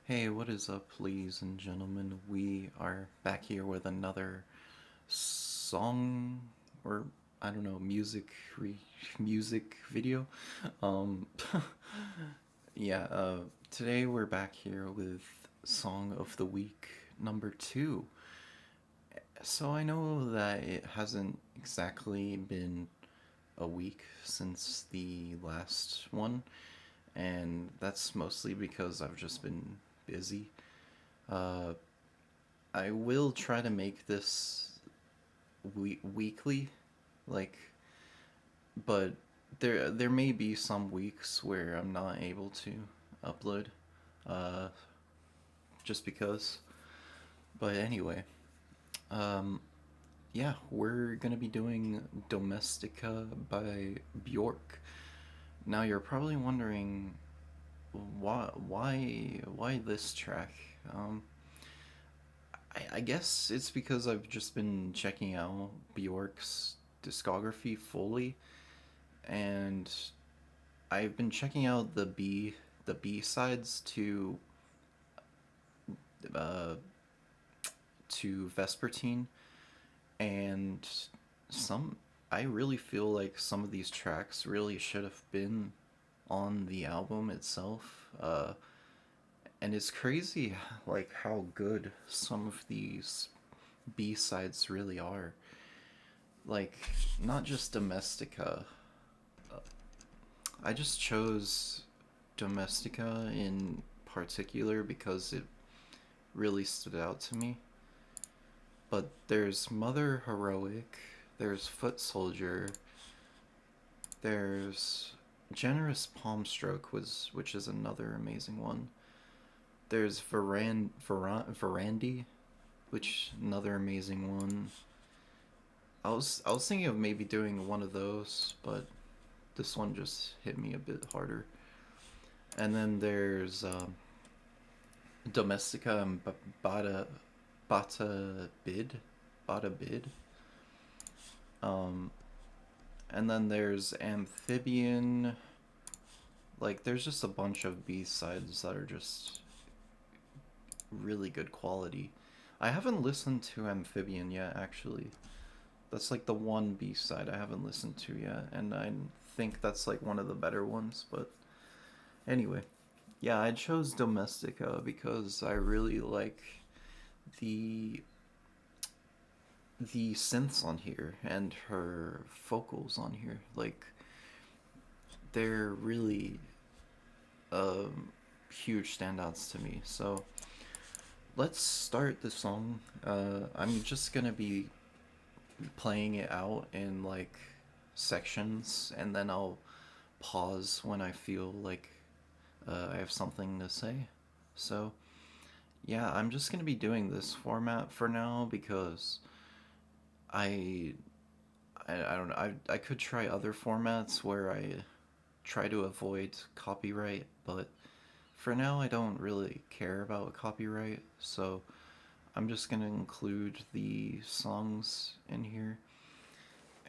Hey, what is up, ladies and gentlemen? We are back here with another song or I don't know, music video. Um yeah, today we're back here with Song of the Week number 2. So I know that it hasn't exactly been a week since the last one, and that's mostly because I've just been busy. Uh, I will try to make this weekly, like, but there may be some weeks where I'm not able to upload, uh, just because. But anyway, um, yeah, we're gonna be doing Domestica by Bjork. Now you're probably wondering why this track. Um, I guess it's because I've just been checking out Bjork's discography fully, and I've been checking out the B sides uh, to Vespertine, and some I really feel like some of these tracks really should have been on the album itself. And it's crazy like how good some of these B sides really are. Like, not just Domestica. I just chose Domestica in particular because it really stood out to me. But there's Mother Heroic, there's Foot Soldier, there's Generous Palm Stroke, which is another amazing one. There's Verandi, which another amazing one. I was thinking of maybe doing one of those, but this one just hit me a bit harder. And then there's Domestica and Bada Bata Bid, Bada Bid. Um, and then there's Amphibian. Like, there's just a bunch of B sides that are just really good quality. I haven't listened to Amphibian yet, actually. That's like the one B side I haven't listened to yet, and I think that's like one of the better ones. But anyway, yeah, I chose Domestica because I really like the the synths on here and her vocals on here. Like, they're really huge standouts to me. So let's start the song. I'm just gonna be playing it out in like sections, and then I'll pause when I feel like I have something to say. So yeah, I'm just gonna be doing this format for now because I I don't know. I could try other formats where I try to avoid copyright, but for now I don't really care about copyright, so I'm just gonna include the songs in here.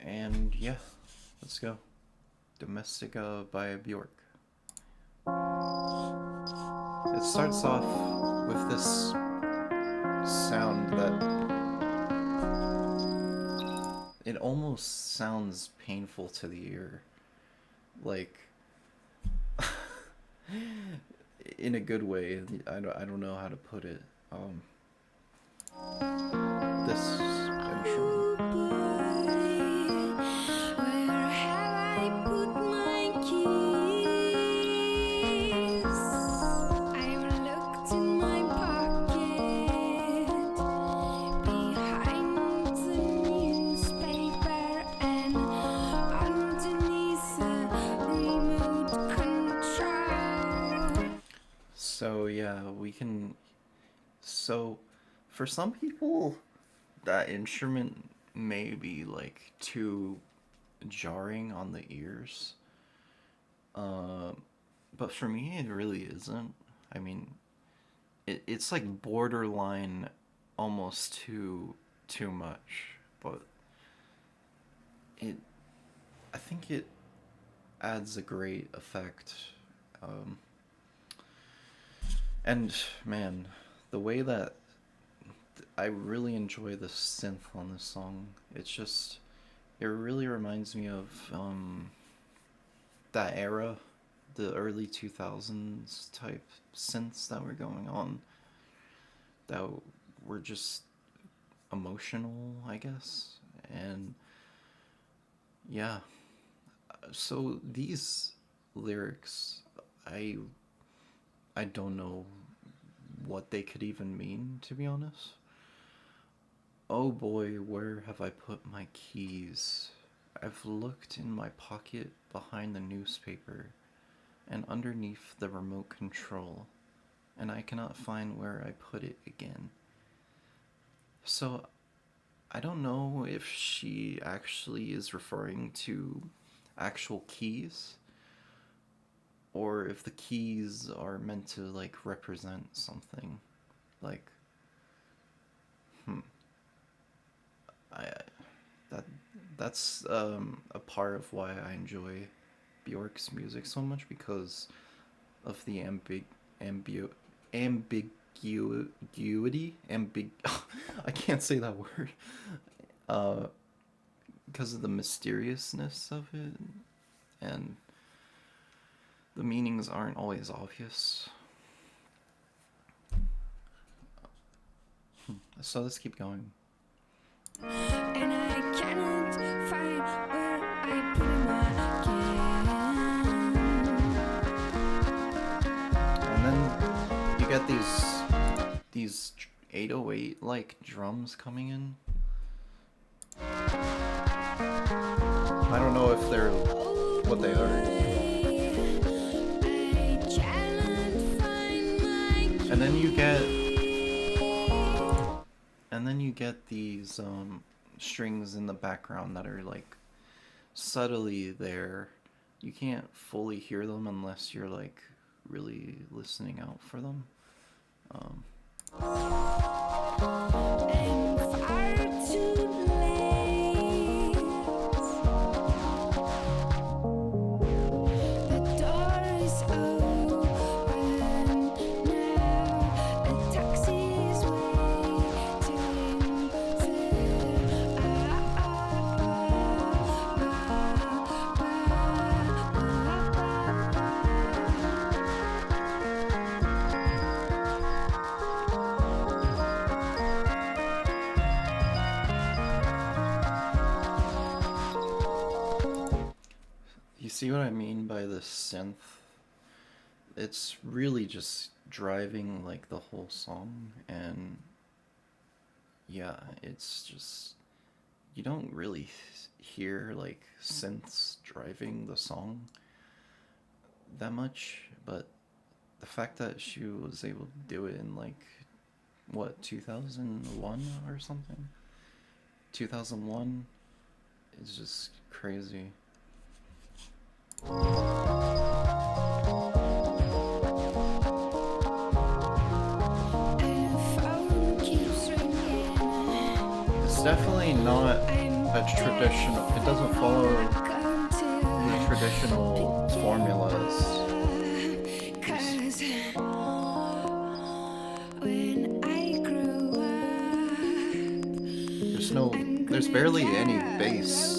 And yeah, let's go. Domestica by Bjork. It starts off with this sound that it almost sounds painful to the ear. Like, in a good way. I don't know how to put it. This instrument. So yeah, we can. So, for some people, that instrument may be like too jarring on the ears. Uh, but for me, it really isn't. I mean, it's like borderline, almost too much. But it, I think it adds a great effect. Um, And man, the way that I really enjoy the synth on this song. It's just, it really reminds me of that era, the early 2000s type synths that were going on, that were just emotional, I guess. And yeah, so these lyrics, I I don't know what they could even mean, to be honest. Oh boy, where have I put my keys? I've looked in my pocket behind the newspaper and underneath the remote control, and I cannot find where I put it again. So I don't know if she actually is referring to actual keys, or if the keys are meant to like represent something. Like, hmm, I that that's a part of why I enjoy Bjork's music so much, because of the ambu ambiguity I can't say that word. Uh, because of the mysteriousness of it, and the meanings aren't always obvious. So let's keep going. And I cannot find where I put my can. And then you get these 808 like drums coming in. I don't know if they're what they are. And then you get these strings in the background that are like subtly there. You can't fully hear them unless you're like really listening out for them. I'm far too late. The door is open now. A taxi is waiting You see what I mean by the synth? It's really just driving like the whole song, and yeah, it's just, you don't really hear like synths driving the song that much, but the fact that she was able to do it in like what, 2001 or something, 2001, is just crazy. It's definitely not a traditional, it doesn't follow the traditional formulas. There's barely any bass.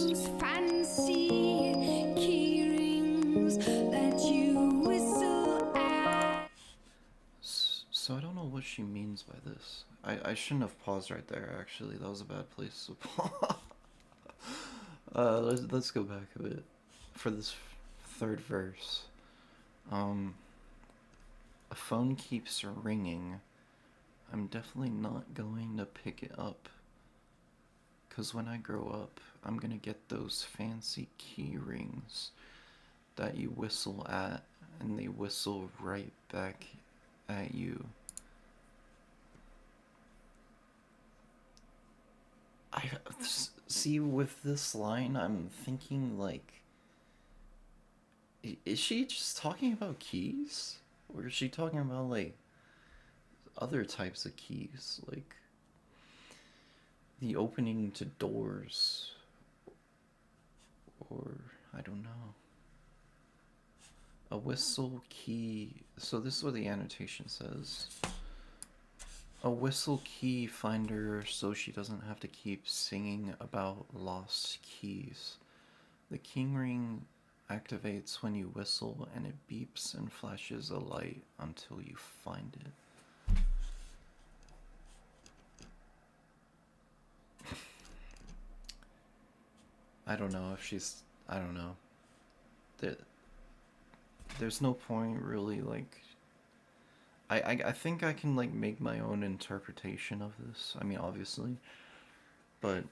So I don't know what she means by this. I shouldn't have paused right there, actually. That was a bad place to pause. Let's go back a bit for this third verse. A phone keeps ringing. I'm definitely not going to pick it up. 'Cause when I grow up, I'm gonna get those fancy key rings that you whistle at, and they whistle right back at you. I see, with this line, I'm thinking like, is she just talking about keys, or is she talking about like other types of keys, like the opening to doors, or I don't know. A whistle key. So this is what the annotation says. A whistle key finder so she doesn't have to keep singing about lost keys. The king ring activates when you whistle and it beeps and flashes a light until you find it. I don't know if she's. I don't know. There's no point really, like. I think I can, like, make my own interpretation of this. I mean, obviously. But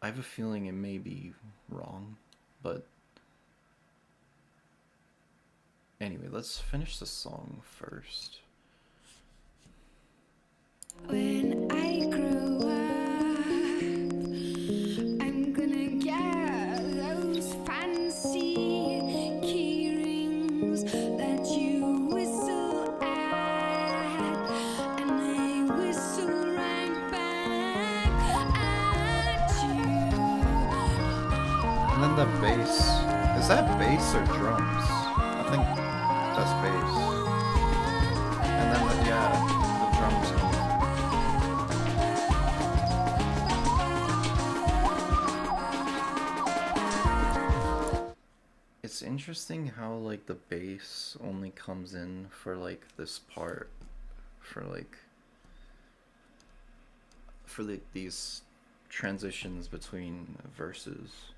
I have a feeling it may be wrong. But anyway, let's finish the song first. When I grew up, I'm gonna get those fancy key rings that you whistle at, and I whistle right back at you. And then the bass. Is that bass or drums? I think that's bass. And then, the drums come in. It's interesting how, like, the bass only comes in for, like, this part, for these transitions between verses.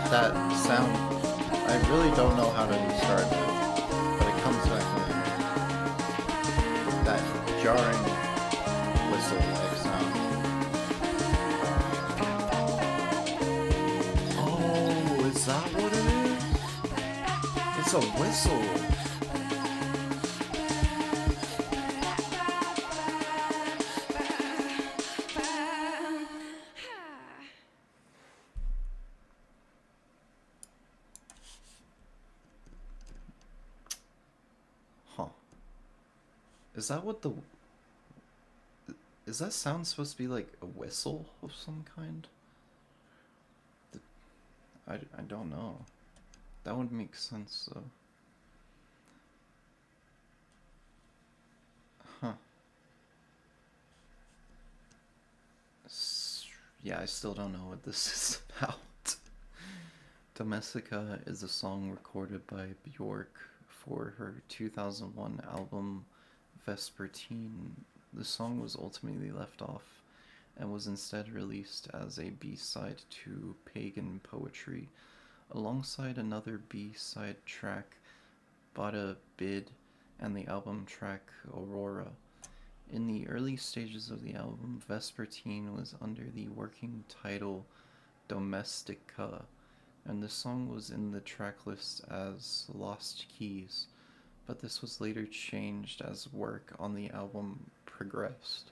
That sound, I really don't know how to describe it, but it comes back in that jarring whistle-like sound. Oh, is that what it is? It's a whistle. Is that what is that sound supposed to be, like, a whistle of some kind? I don't know. That would make sense, though. Huh. Yeah, I still don't know what this is about. Domestica is a song recorded by Bjork for her 2001 album Vespertine. The song was ultimately left off and was instead released as a B-side to Pagan Poetry, alongside another B-side track, Bada Bid, and the album track Aurora. In the early stages of the album, Vespertine was under the working title Domestica, and the song was in the tracklist as Lost Keys, but this was later changed as work on the album progressed.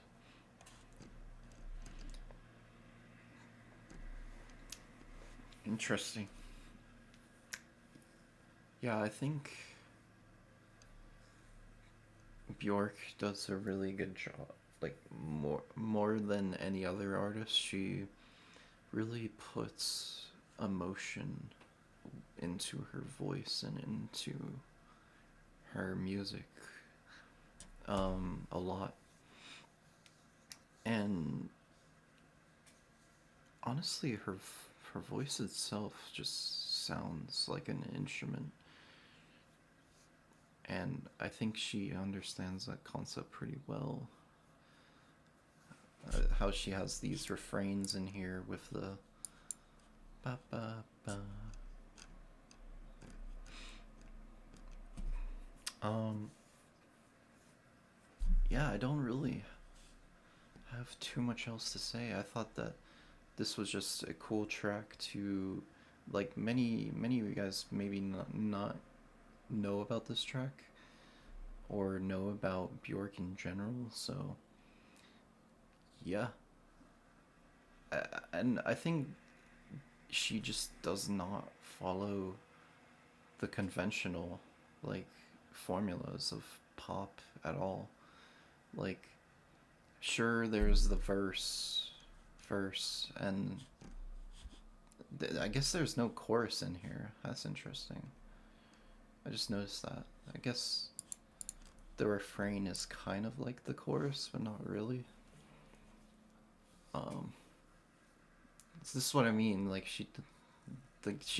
Interesting. Yeah, I think Bjork does a really good job. Like, more than any other artist, she really puts emotion into her voice and into her music a lot. And honestly, her voice itself just sounds like an instrument. And I think she understands that concept pretty well. How she has these refrains in here with the ba ba ba. Yeah, I don't really have too much else to say. I thought that this was just a cool track to, like, many of you guys maybe not know about this track or know about Bjork in general, so yeah. And I think she just does not follow the conventional, like, formulas of pop at all. Like, sure, there's the verse, and I guess there's no chorus in here. That's interesting. I just noticed that. I guess the refrain is kind of like the chorus, but not really. Um, this is what I mean. Like she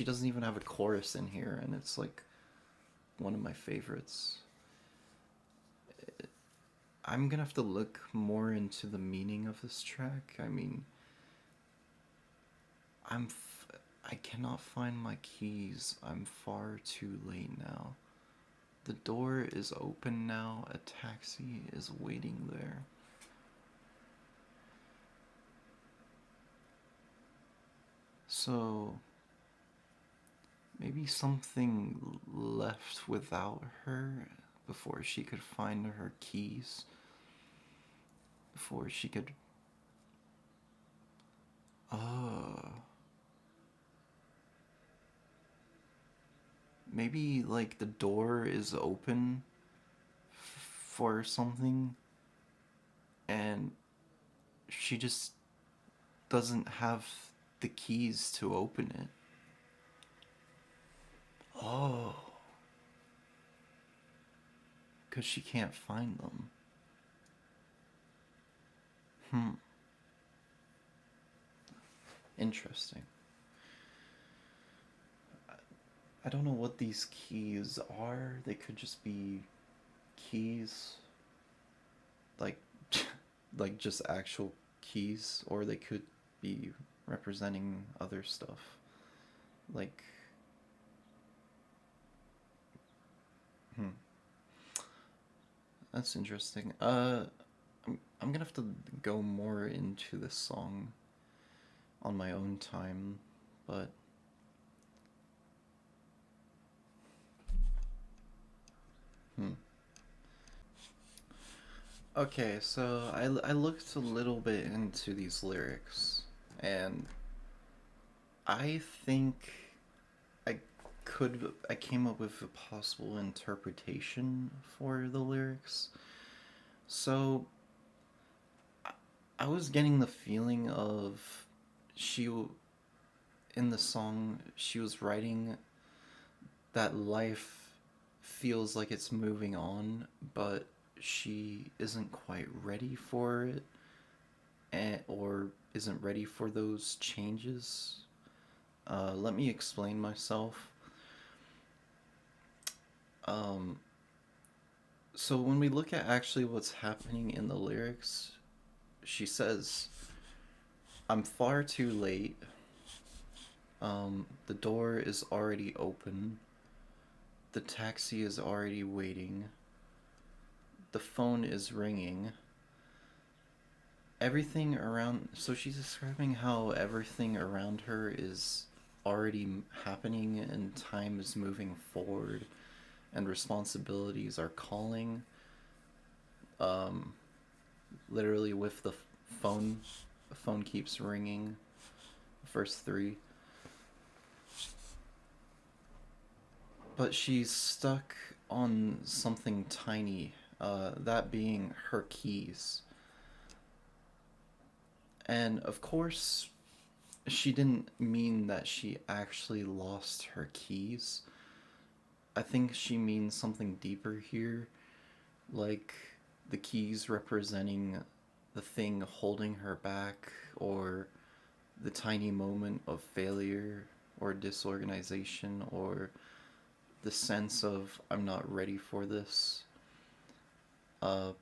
doesn't even have a chorus in here, and it's like one of my favorites. I'm gonna have to look more into the meaning of this track. I mean, I cannot find my keys. I'm far too late now. The door is open now. A taxi is waiting there. So maybe something left without her before she could find her keys. Before she could. Uh. Maybe, like, the door is open for something, and she just doesn't have the keys to open it. Oh. Because she can't find them. Hmm. Interesting. I don't know what these keys are. They could just be keys, like, like just actual keys, or they could be representing other stuff. Like, hmm, that's interesting. I'm gonna have to go more into this song on my own time, but hmm. Okay, so I looked a little bit into these lyrics, and I think I I came up with a possible interpretation for the lyrics. So I was getting the feeling of she in the song she was writing that life feels like it's moving on, but she isn't quite ready for it, or isn't ready for those changes. Let me explain myself. Um, so when we look at actually what's happening in the lyrics, she says, "I'm far too late. The door is already open. The taxi is already waiting. The phone is ringing. Everything around." So she's describing how everything around her is already happening, and time is moving forward, and responsibilities are calling. Um, Literally with phone, the phone keeps ringing. Verse 3. But she's stuck on something tiny, that being her keys. And of course, she didn't mean that she actually lost her keys. I think she means something deeper here, like the keys representing the thing holding her back, or the tiny moment of failure or disorganization, or the sense of "I'm not ready for this." Uh,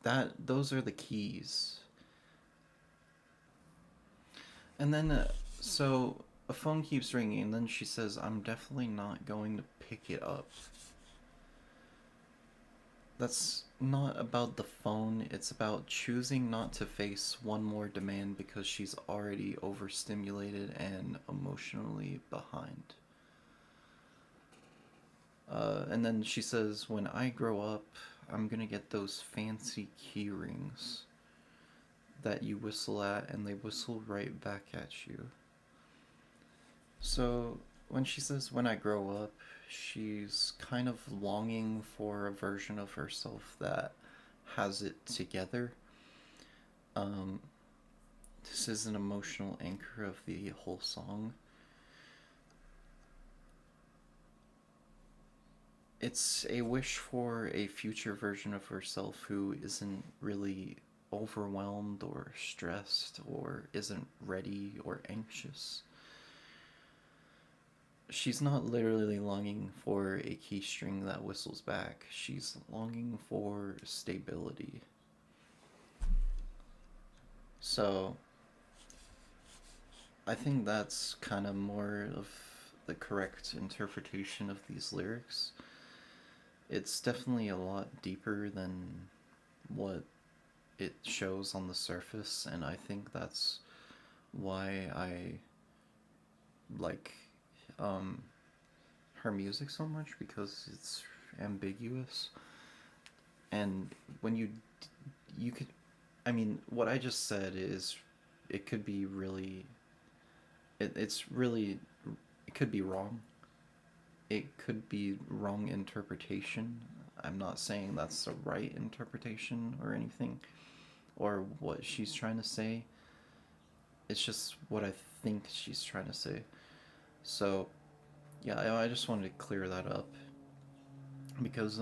that those are the keys. And then, so a phone keeps ringing, and then she says, "I'm definitely not going to pick it up." That's not about the phone, it's about choosing not to face one more demand because she's already overstimulated and emotionally behind. And then she says, "When I grow up, I'm gonna get those fancy key rings." that you whistle at and they whistle right back at you. So when she says, when I grow up, she's kind of longing for a version of herself that has it together. Um, this is an emotional anchor of the whole song. It's a wish for a future version of herself who isn't really overwhelmed or stressed or isn't ready or anxious. She's not literally longing for a key string that whistles back. She's longing for stability. So, I think that's kind of more of the correct interpretation of these lyrics. It's definitely a lot deeper than what it shows on the surface, and I think that's why I like um, her music so much, because it's ambiguous. And when you could, I mean, what I just said is, it could be really, it's really, it could be wrong. It could be wrong interpretation. I'm not saying that's the right interpretation or anything, or what she's trying to say. It's just what I think she's trying to say. So, yeah, I just wanted to clear that up because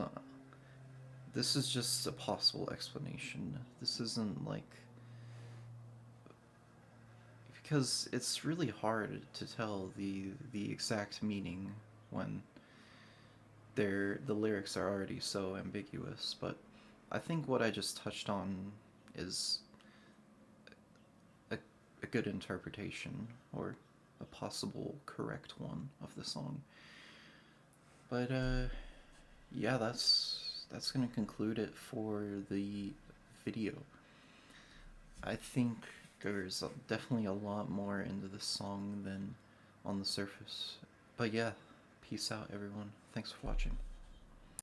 this is just a possible explanation. This isn't like, because it's really hard to tell the exact meaning when the lyrics are already so ambiguous. But I think what I just touched on is a, a good interpretation, or a possible correct one of the song. But yeah, that's gonna conclude it for the video. I think there's definitely a lot more into this song than on the surface. But yeah, peace out, everyone. Thanks for watching.